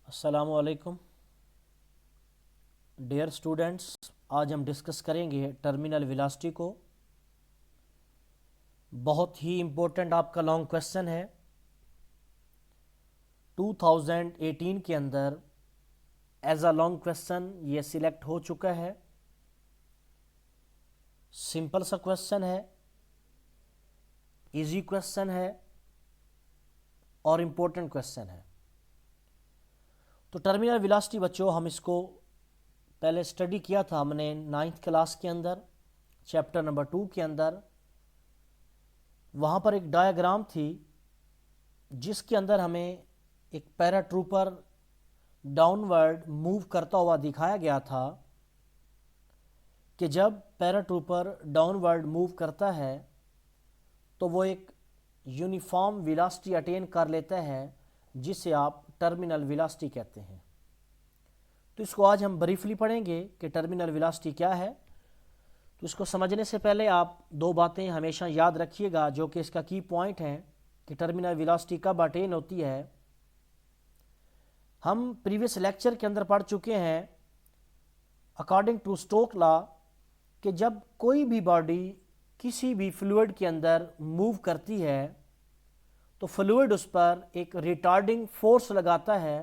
अस्सलामु अलैकुम dear students. आज हम डिस्कस करेंगे टर्मिनल वेलोसिटी को। बहुत ही इम्पोर्टेंट आपका लॉन्ग क्वेश्चन है। 2018 के अंदर एज अ लॉन्ग क्वेश्चन ये सिलेक्ट हो चुका है। सिंपल सा क्वेश्चन है, इजी क्वेश्चन है और इम्पोर्टेंट क्वेश्चन है। तो टर्मिनल वेलोसिटी बच्चों, हम इसको पहले स्टडी किया था हमने 9th क्लास के अंदर, चैप्टर नंबर 2 के अंदर। वहाँ पर एक डायग्राम थी जिसके अंदर हमें एक पैराट्रूपर डाउनवर्ड मूव करता हुआ दिखाया गया था कि जब पैराट्रूपर डाउनवर्ड मूव करता है तो वो एक यूनिफॉर्म वेलोसिटी अटेन कर लेता है जिसे आप टर्मिनल वेलोसिटी कहते हैं। तो इसको आज हम ब्रीफली पढ़ेंगे कि टर्मिनल वेलोसिटी क्या है। तो इसको समझने से पहले आप दो बातें हमेशा याद रखिएगा जो कि इसका की पॉइंट है कि टर्मिनल वेलोसिटी कब अटेन होती है। हम प्रीवियस लेक्चर के अंदर पढ़ चुके हैं अकॉर्डिंग टू स्टोक लॉ कि जब कोई भी बॉडी किसी भी फ्लूइड के अंदर मूव करती है तो फ्लूइड उस पर एक रिटार्डिंग फोर्स लगाता है।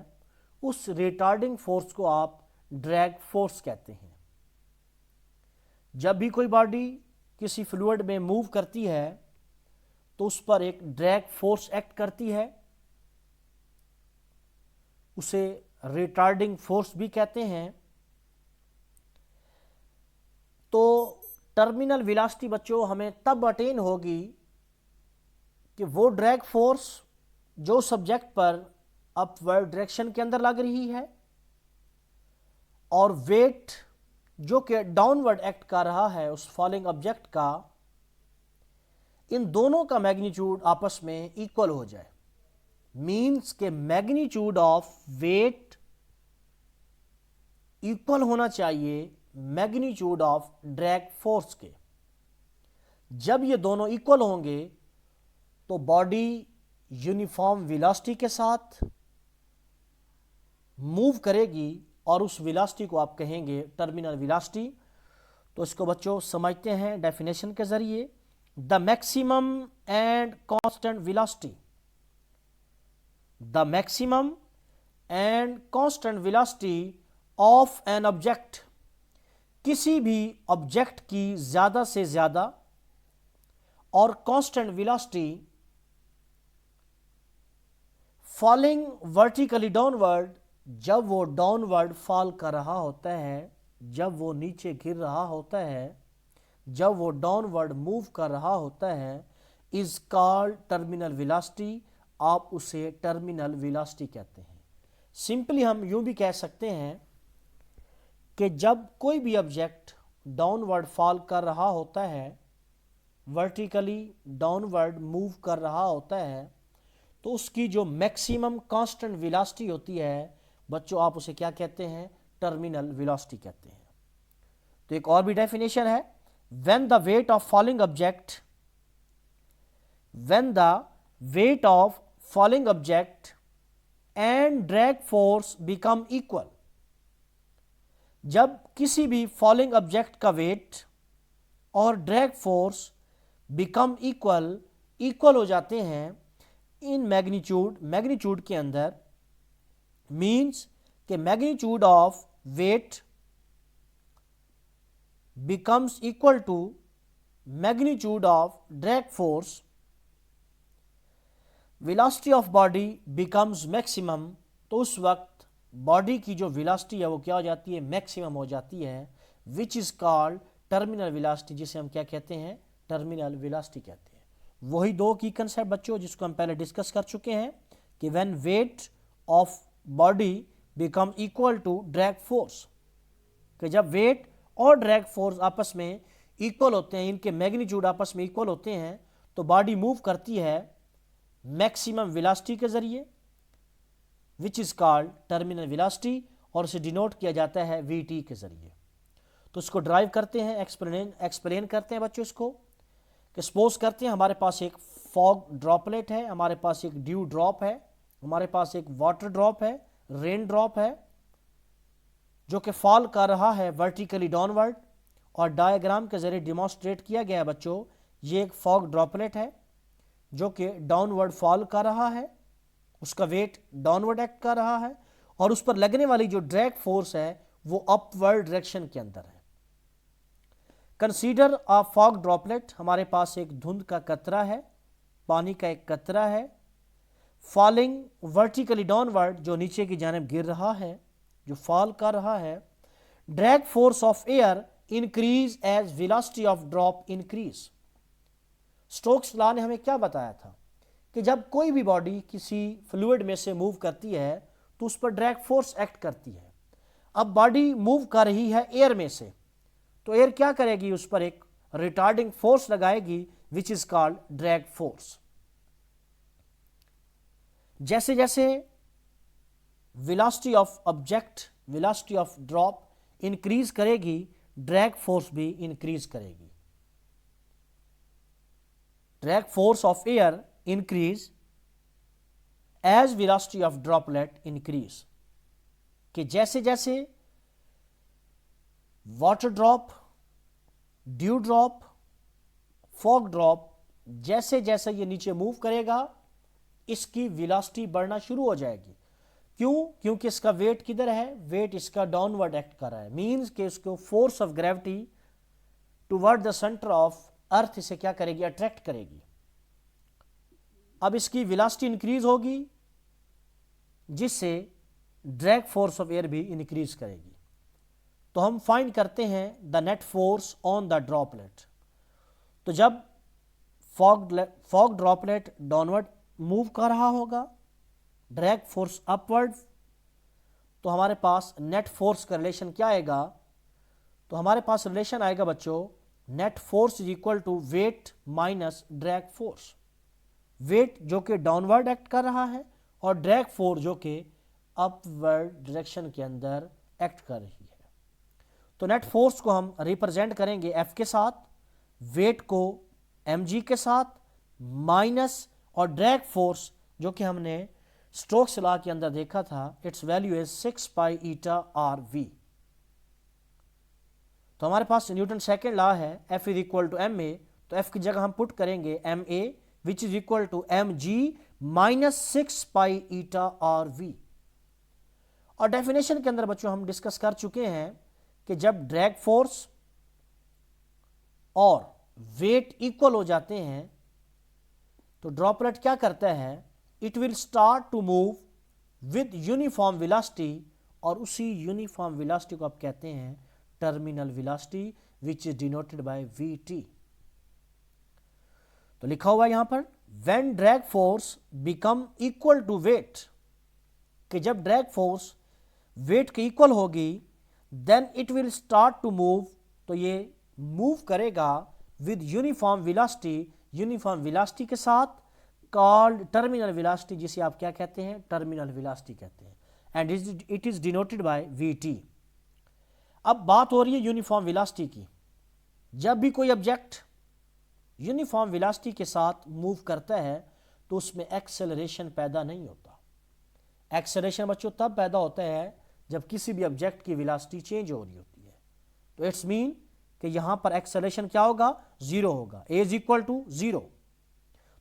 उस रिटार्डिंग फोर्स को आप ड्रैग फोर्स कहते हैं। जब भी कोई बॉडी किसी फ्लूइड में मूव करती है तो उस पर एक ड्रैग फोर्स एक्ट करती है, उसे रिटार्डिंग फोर्स भी कहते हैं। तो टर्मिनल वेलोसिटी बच्चों हमें तब अटेन होगी कि वो ड्रैग फोर्स जो सब्जेक्ट पर अपवर्ड डायरेक्शन के अंदर लग रही है और वेट जो कि डाउनवर्ड एक्ट कर रहा है उस फॉलिंग ऑब्जेक्ट का, इन दोनों का मैग्नीट्यूड आपस में इक्वल हो जाए। मीन्स के मैग्नीट्यूड ऑफ वेट इक्वल होना चाहिए मैग्नीट्यूड ऑफ ड्रैग फोर्स के। जब ये दोनों इक्वल होंगे तो बॉडी यूनिफॉर्म वेलोसिटी के साथ मूव करेगी और उस वेलोसिटी को आप कहेंगे टर्मिनल वेलोसिटी। तो इसको बच्चों समझते हैं डेफिनेशन के जरिए। The maximum and constant velocity, the maximum and constant velocity of an object, किसी भी ऑब्जेक्ट की ज्यादा से ज्यादा और constant velocity falling vertically downward, जब वो डाउनवर्ड फॉल कर रहा होता है, जब वो नीचे गिर रहा होता है, जब वो डाउनवर्ड मूव कर रहा होता है, इज कॉल्ड टर्मिनल वेलोसिटी। आप उसे टर्मिनल वेलोसिटी कहते हैं। सिंपली हम यूं भी कह सकते हैं कि जब कोई भी ऑब्जेक्ट डाउनवर्ड फॉल कर रहा होता है, वर्टिकली डाउनवर्ड मूव कर रहा होता है, तो उसकी जो मैक्सिमम कांस्टेंट वेलोसिटी होती है बच्चों, आप उसे क्या कहते हैं? टर्मिनल वेलोसिटी कहते हैं। तो एक और भी डेफिनेशन है, when the weight of falling object, when the weight of falling object and drag force become equal, जब किसी भी फॉलिंग ऑब्जेक्ट का वेट और drag force become equal, equal हो जाते हैं इन मैग्नीट्यूड, मैग्नीट्यूड के अंदर, मीन्स के magnitude of weight becomes equal to magnitude of drag force, velocity of body becomes maximum. तो उस वक्त बॉडी की जो वेलोसिटी है वो क्या हो जाती है? मैक्सिमम हो जाती है, विच इज कॉल्ड टर्मिनल वेलोसिटी, जिसे हम क्या कहते हैं? टर्मिनल वेलोसिटी कहते हैं। वही दो की कंसेप्ट बच्चों जिसको हम पहले डिस्कस कर चुके हैं कि when weight of body become equal to drag force, कि जब वेट और ड्रैग फोर्स आपस में इक्वल होते हैं, इनके मैग्नीट्यूड आपस में इक्वल होते हैं, तो बॉडी मूव करती है मैक्सिमम वेलोसिटी के जरिए, विच इज कॉल्ड टर्मिनल वेलोसिटी, और इसे डिनोट किया जाता है वीटी के जरिए। तो इसको ड्राइव करते हैं, एक्सप्लेन करते हैं बच्चों इसको। कि सपोज करते हैं हमारे पास एक फॉग ड्रॉपलेट है, हमारे पास एक ड्यू ड्रॉप है, हमारे पास एक वाटर ड्रॉप है, रेन ड्रॉप है जो कि फॉल कर रहा है वर्टिकली डाउनवर्ड, और डायग्राम के जरिए डिमॉन्स्ट्रेट किया गया है बच्चों, ये एक फॉग ड्रॉपलेट है जो कि डाउनवर्ड फॉल कर रहा है, उसका वेट डाउनवर्ड एक्ट कर रहा है, और उस पर लगने वाली जो ड्रैग फोर्स है वो अपवर्ड डायरेक्शन के अंदर है। कंसीडर अ फॉग ड्रॉपलेट, हमारे पास एक धुंध का कतरा है, पानी का एक कतरा है, फॉलिंग वर्टिकली डाउनवर्ड, जो नीचे की जानिब गिर रहा है, जो फॉल कर रहा है। Drag force of air increase as velocity of drop increase. Stokes law ने हमें क्या बताया था कि जब कोई भी बॉडी किसी फ्लूइड में से मूव करती है तो उस पर ड्रैग फोर्स एक्ट करती है। अब बॉडी मूव कर रही है एयर में से, तो एयर क्या करेगी, उस पर एक रिटार्डिंग फोर्स लगाएगी which is called drag force. जैसे जैसे velocity of object, velocity of drop increase करेगी, ड्रैग फोर्स भी इंक्रीज करेगी। Drag force of air increase as velocity of droplet increase, कि जैसे जैसे water drop, dew drop, fog drop, जैसे जैसे ये नीचे मूव करेगा इसकी वेलोसिटी बढ़ना शुरू हो जाएगी। क्यों? क्योंकि इसका वेट किधर है, वेट इसका डाउनवर्ड एक्ट कर रहा है, मीन्स कि इसको force of gravity toward the centre of earth इसे क्या करेगी, अट्रैक्ट करेगी। अब इसकी वेलोसिटी इंक्रीज होगी जिससे ड्रैग फोर्स ऑफ एयर भी इंक्रीज करेगी। तो हम फाइंड करते हैं the net force on the droplet. तो जब फॉग ड्रॉपलेट डाउनवर्ड मूव कर रहा होगा, ड्रैग फोर्स अपवर्ड, तो हमारे पास नेट फोर्स का रिलेशन क्या आएगा, तो हमारे पास रिलेशन आएगा बच्चों, net force is equal to weight minus drag force. Weight जो कि डाउनवर्ड एक्ट कर रहा है और ड्रैग फोर्स जो कि अपवर्ड डायरेक्शन के अंदर एक्ट कर रही है। तो नेट फोर्स को हम रिप्रेजेंट करेंगे एफ के साथ, वेट को mg के साथ, माइनस और ड्रैग फोर्स जो कि हमने स्टोक्स लॉ के अंदर देखा था, its value is 6 pi eta R V. तो हमारे पास न्यूटन सेकेंड लॉ है F is equal to M A, तो F की जगह हम पुट करेंगे M A which is equal to M G minus 6 pi eta R V. और डेफिनेशन के अंदर बच्चों हम डिस्कस कर चुके हैं कि जब ड्रैग फोर्स और वेट इक्वल हो जाते हैं तो ड्रॉपलेट क्या करता है, it will start to move with uniform velocity, और उसी यूनिफॉर्म वेलोसिटी को आप कहते हैं terminal velocity which is denoted by V. तो लिखा हुआ है यहां पर when drag force become equal to weight, कि जब ड्रैग फोर्स वेट के इक्वल होगी then it will start to move, तो ये मूव करेगा with uniform velocity, uniform velocity के साथ, कॉल्ड टर्मिनल वेलोसिटी, जिसे आप क्या कहते हैं, टर्मिनल वेलोसिटी कहते हैं, and it is denoted by V. अब बात हो रही है यूनिफॉर्म वेलोसिटी की। जब भी कोई ऑब्जेक्ट यूनिफॉर्म वेलोसिटी के साथ मूव करता है तो उसमें एक्सेलरेशन पैदा नहीं होता। एक्सेलरेशन बच्चों तब पैदा होता है जब किसी भी ऑब्जेक्ट की वेलोसिटी चेंज हो रही होती है। तो इट्स मीन कि यहां पर एक्सेलरेशन क्या होगा, जीरो होगा, A is equal to zero.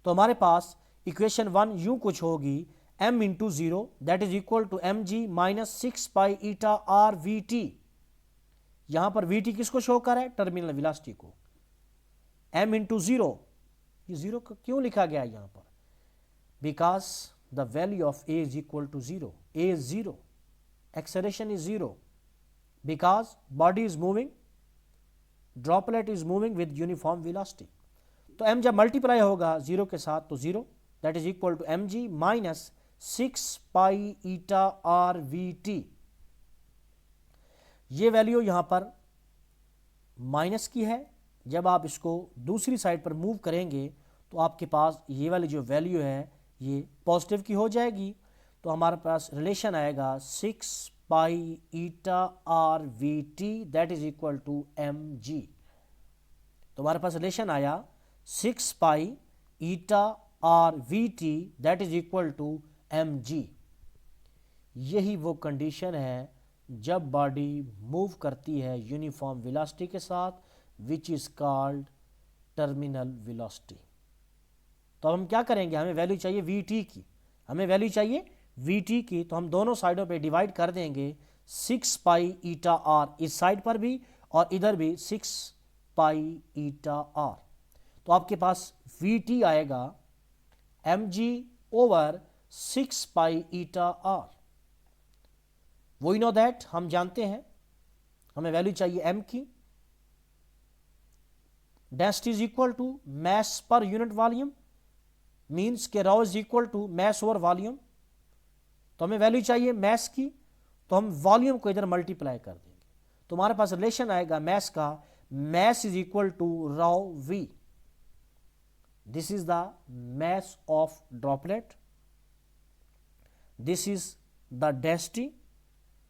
तो हमारे पास इक्वेशन 1 यूं कुछ होगी, m into zero that is equal to M G minus 6 pi eta R V T. यहां पर वी टी किसको शो कर है, टर्मिनल वेलोसिटी को। m इंटू जीरो, ये जीरो क्यों लिखा गया है यहां पर, because the value of a is equal to zero, a is zero, acceleration is zero, because body is moving, droplet is moving with uniform velocity. तो m जब मल्टीप्लाई होगा जीरो के साथ तो zero that is equal to M G minus 6 pi eta R V T. ये value यहां पर minus की है, जब आप इसको दूसरी साइड पर मूव करेंगे तो आपके पास ये वाली जो वैल्यू है ये पॉजिटिव की हो जाएगी। तो हमारे पास रिलेशन आएगा 6 pi eta R V T that is equal to M G. तो हमारे पास रिलेशन आया 6 pi eta R V T that is equal to M G. यही वो कंडीशन है जब बॉडी मूव करती है यूनिफॉर्म वेलोसिटी के साथ, which is called terminal velocity. तो हम क्या करेंगे, हमें वैल्यू चाहिए वी टी की, हमें वैल्यू चाहिए वी टी की, तो हम दोनों साइडों पे डिवाइड कर देंगे 6 पाई ईटा आर, इस साइड पर भी और इधर भी 6 पाई ईटा आर। तो आपके पास वी टी आएगा M G over 6 pi eta R. We know that, हम जानते हैं, हमें वैल्यू चाहिए एम की। Density is equal to mass per unit volume, means के rho is equal to mass over volume. तो हमें वैल्यू चाहिए मैस की, तो हम वॉल्यूम को इधर मल्टीप्लाई कर देंगे, तो हमारे पास रिलेशन आएगा मैस का, mass is equal to rho V. This is the mass of droplet, this is the density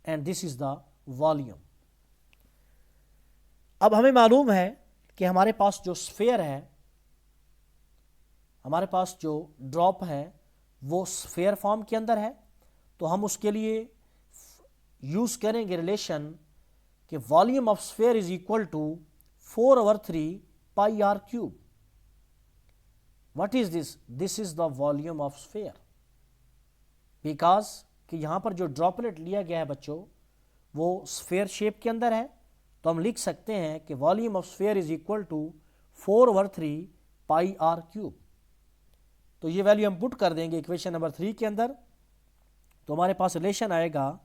and this is the volume. अब हमें मालूम है कि हमारे पास जो स्फेयर है, हमारे पास जो ड्रॉप है वो स्फेयर फॉर्म के अंदर है, तो हम उसके लिए यूज करेंगे रिलेशन कि volume of sphere is equal to 4/3 pi R cube. What is this? This is the volume of sphere, because कि यहां पर जो ड्रॉपलेट लिया गया है बच्चों वो स्फेयर शेप के अंदर है, तो हम लिख सकते हैं कि volume of sphere is equal to 4/3 pi R cube. तो ये वैल्यू हम पुट कर देंगे इक्वेशन नंबर 3 के अंदर, तो हमारे पास रिलेशन आएगा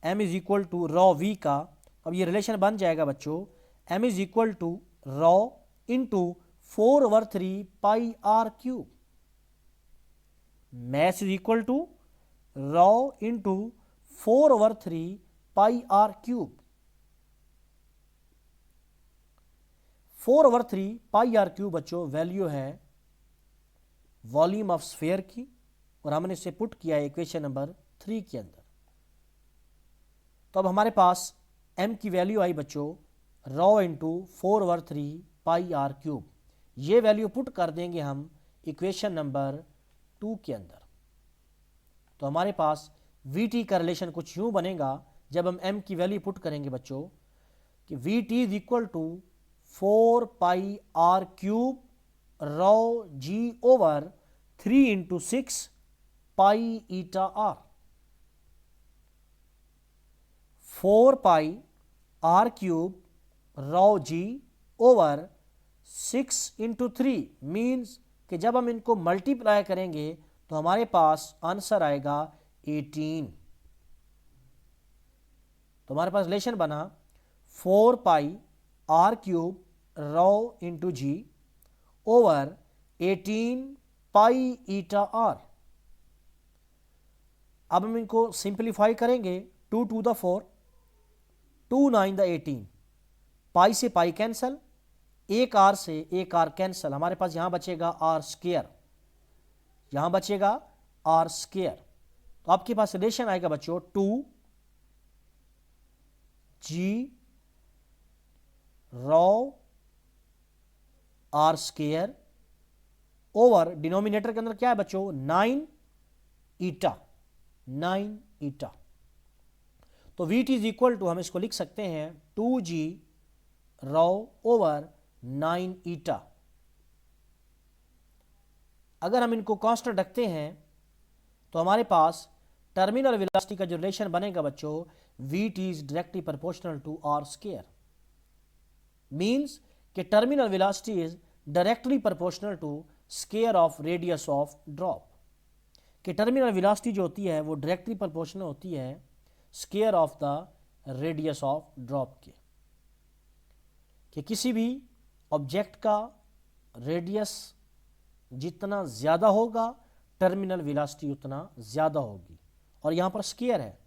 m is equal to rho V का। अब ये रिलेशन बन जाएगा बच्चों, m is equal to rho into 4/3 pi R cube. Mass is equal to rho into 4/3 pi R cube. 4/3 pi R cube बच्चों वैल्यू है वॉल्यूम ऑफ स्फेयर की, और हमने इसे पुट किया है इक्वेशन नंबर 3 के अंदर। तो अब हमारे पास m की वैल्यू आई बच्चों rho into 4/3 pi R cube. ये वैल्यू पुट कर देंगे हम इक्वेशन नंबर 2 के अंदर। तो हमारे पास वी टी का रिलेशन कुछ यूं बनेगा जब हम m की वैल्यू पुट करेंगे बच्चों कि V T is equal to 4 pi R cube rho G over 3 into 6 pi eta R. 4 pi R cube rho G over 6 into 3 means कि जब हम इनको मल्टीप्लाई करेंगे तो हमारे पास आंसर आएगा 18। तो हमारे पास रिलेशन बना 4 pi R cube rho into G over 18 pi eta R. अब हम इनको सिंप्लीफाई करेंगे, 2 टू द 4, 2 9 द 18, पाई से पाई कैंसल, एक आर से एक आर कैंसल, हमारे पास यहां बचेगा आर स्क्वायर, यहां बचेगा आर स्क्वायर। तो आपके पास रिलेशन आएगा बच्चों 2 G rho R square over denominator के अंदर क्या है बच्चों 9 ईटा, 9 ईटा। तो V T is equal to हम इसको लिख सकते हैं 2g रॉ ओवर 9 ईटा। अगर हम इनको कांस्टेंट रखते हैं तो हमारे पास टर्मिनल वेलोसिटी का जो रिलेशन बनेगा बच्चों V T is directly proportional to R square, means कि terminal velocity is directly proportional to square of radius of drop. कि टर्मिनल वेलोसिटी जो होती है वो डायरेक्टली प्रोपोर्शनल होती है square of the radius of drop के। कि किसी भी ऑब्जेक्ट का रेडियस जितना ज़्यादा होगा टर्मिनल वेलोसिटी उतना ज़्यादा होगी, और यहाँ पर स्क्वायर है,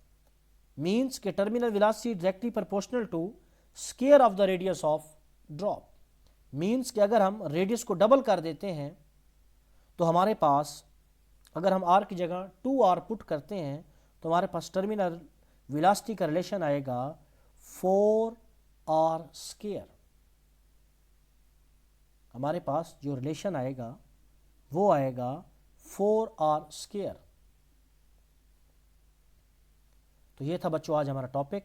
मीन्स के terminal velocity directly proportional to square of the radius of drop. Means कि अगर हम रेडियस को डबल कर देते हैं तो हमारे पास, अगर हम r की जगह 2r पुट करते हैं तो हमारे पास टर्मिनल वेलोसिटी का रिलेशन आएगा 4r स्क्वायर। हमारे पास जो रिलेशन आएगा वो आएगा 4r स्क्वायर। तो ये था बच्चों आज हमारा टॉपिक,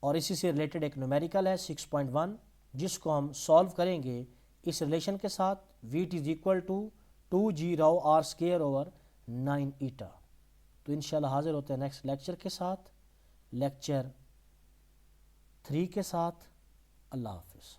और इसी से रिलेटेड एक न्यूमेरिकल है 6.1 जिसको हम सॉल्व करेंगे इस रिलेशन के साथ, V T is equal to 2g rho R square over 9 eta. तो इंशाल्लाह हाजिर होते हैं नेक्स्ट लेक्चर के साथ, लेक्चर 3 के साथ। अल्लाह हाफिज़।